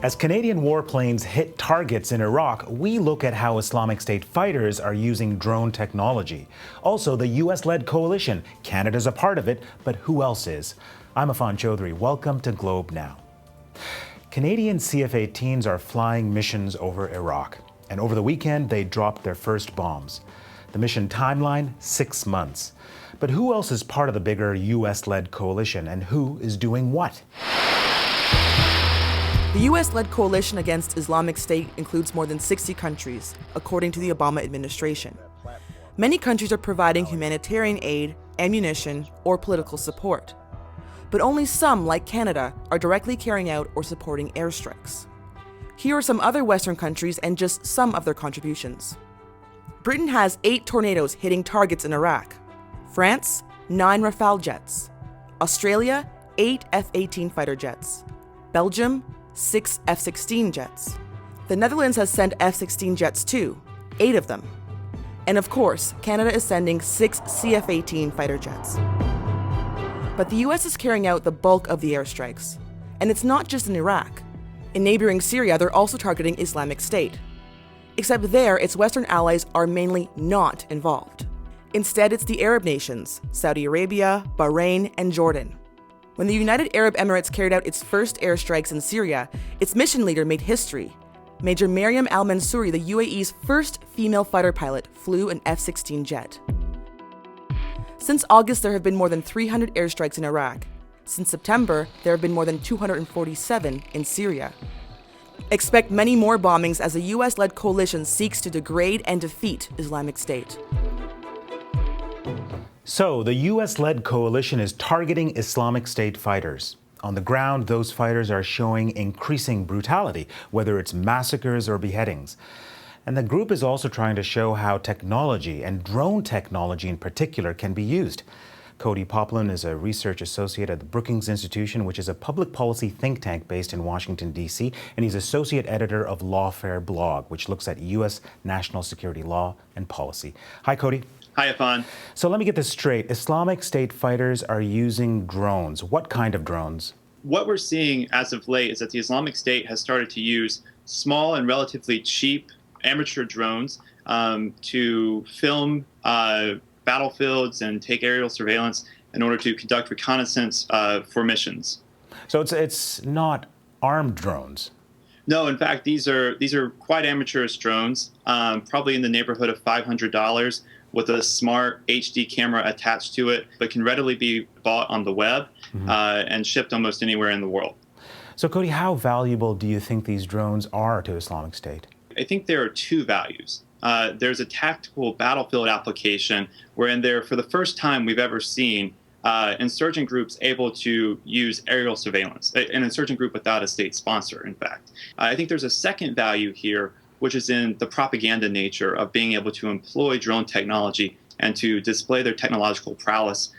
As Canadian warplanes hit targets in Iraq, we look at how Islamic State fighters are using drone technology. Also, the U.S.-led coalition. Canada's a part of it, but who else is? I'm Affan Chowdhry. Welcome to Globe Now. Canadian CF-18s are flying missions over Iraq. And over the weekend, they dropped their first bombs. The mission timeline, 6 months. But who else is part of the bigger U.S.-led coalition, and who is doing what? The U.S.-led coalition against Islamic State includes more than 60 countries, according to the Obama administration. Many countries are providing humanitarian aid, ammunition, or political support. But only some, like Canada, are directly carrying out or supporting airstrikes. Here are some other Western countries and just some of their contributions. Britain has 8 tornadoes hitting targets in Iraq. France, 9 Rafale jets. Australia, 8 F-18 fighter jets. Belgium, 6 F-16 jets. The Netherlands has sent F-16 jets too, 8 of them. And of course, Canada is sending 6 CF-18 fighter jets. But the US is carrying out the bulk of the airstrikes. And it's not just in Iraq. In neighboring Syria, they're also targeting Islamic State. Except there, its Western allies are mainly not involved. Instead, it's the Arab nations, Saudi Arabia, Bahrain, and Jordan. When the United Arab Emirates carried out its first airstrikes in Syria, its mission leader made history. Major Mariam al-Mansouri, the UAE's first female fighter pilot, flew an F-16 jet. Since August, there have been more than 300 airstrikes in Iraq. Since September, there have been more than 247 in Syria. Expect many more bombings as a US-led coalition seeks to degrade and defeat Islamic State. So, the U.S.-led coalition is targeting Islamic State fighters. On the ground, those fighters are showing increasing brutality, whether it's massacres or beheadings. And the group is also trying to show how technology, and drone technology in particular, can be used. Cody Poplin is a research associate at the Brookings Institution, which is a public policy think tank based in Washington, D.C., and he's associate editor of Lawfare blog, which looks at U.S. national security law and policy. Hi, Cody. Hi, Affan. So let me get this straight. Islamic State fighters are using drones. What kind of drones? What we're seeing as of late is that the Islamic State has started to use small and relatively cheap amateur drones to film battlefields and take aerial surveillance in order to conduct reconnaissance for missions. So it's not armed drones? No, in fact, these are quite amateurish drones, probably in the neighborhood of $500 with a smart HD camera attached to it, but can readily be bought on the web and shipped almost anywhere in the world. So, Cody, how valuable do you think these drones are to Islamic State? I think there are 2 values. There's a tactical battlefield application wherein there, for the first time we've ever seen, insurgent groups able to use aerial surveillance, an insurgent group without a state sponsor, in fact. I think there's a second value here, which is in the propaganda nature of being able to employ drone technology and to display their technological prowess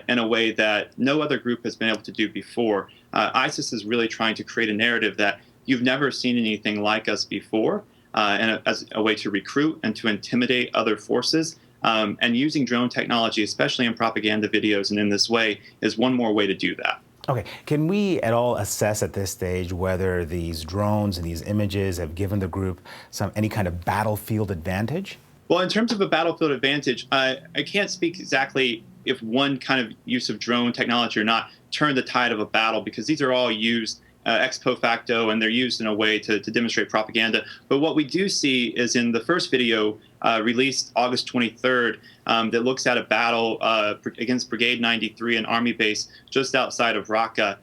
in a way that no other group has been able to do before. ISIS is really trying to create a narrative that you've never seen anything like us before, and as a way to recruit and to intimidate other forces. And using drone technology, especially in propaganda videos and in this way, is one more way to do that. Okay, can we at all assess at this stage whether these drones and these images have given the group any kind of battlefield advantage? Well, in terms of a battlefield advantage, I can't speak exactly if one kind of use of drone technology or not turned the tide of a battle, because these are all used ex post facto, and they're used in a way to demonstrate propaganda. But what we do see is in the first video released August 23rd that looks at a battle against Brigade 93, an army base just outside of Raqqa.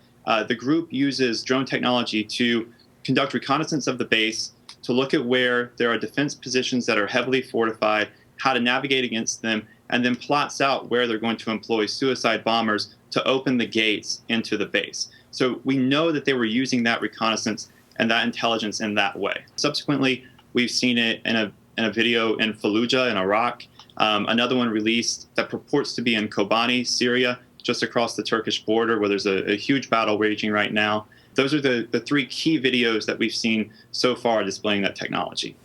The group uses drone technology to conduct reconnaissance of the base, to look at where there are defense positions that are heavily fortified, how to navigate against them, and then plots out where they're going to employ suicide bombers to open the gates into the base. So we know that they were using that reconnaissance and that intelligence in that way. Subsequently, we've seen it in a video in Fallujah in Iraq, another one released that purports to be in Kobani, Syria, just across the Turkish border, where there's a huge battle raging right now. Those are the 3 key videos that we've seen so far displaying that technology.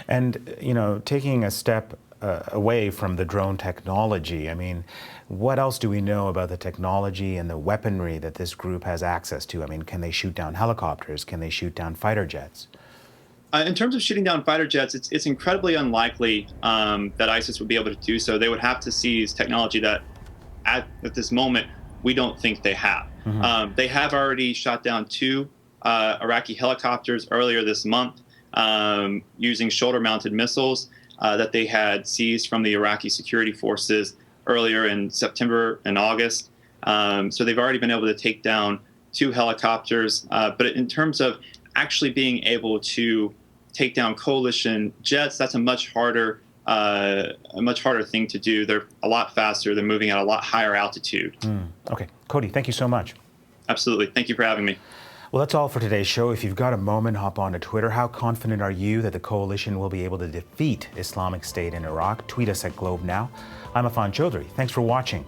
And, taking a step away from the drone technology. I mean, what else do we know about the technology and the weaponry that this group has access to? I mean, can they shoot down helicopters? Can they shoot down fighter jets? In terms of shooting down fighter jets, it's incredibly unlikely that ISIS would be able to do so. They would have to seize technology that, at this moment, we don't think they have. They have already shot down 2 Iraqi helicopters earlier this month using shoulder-mounted missiles that they had seized from the Iraqi security forces earlier in September and August. So they've already been able to take down 2 helicopters. But in terms of actually being able to take down coalition jets, that's a much harder thing to do. They're a lot faster. They're moving at a lot higher altitude. Okay, Cody, thank you so much. Absolutely. Thank you for having me. Well, that's all for today's show. If you've got a moment, hop on to Twitter. How confident are you that the coalition will be able to defeat Islamic State in Iraq? Tweet us at Globe Now. I'm Affan Chowdhry. Thanks for watching.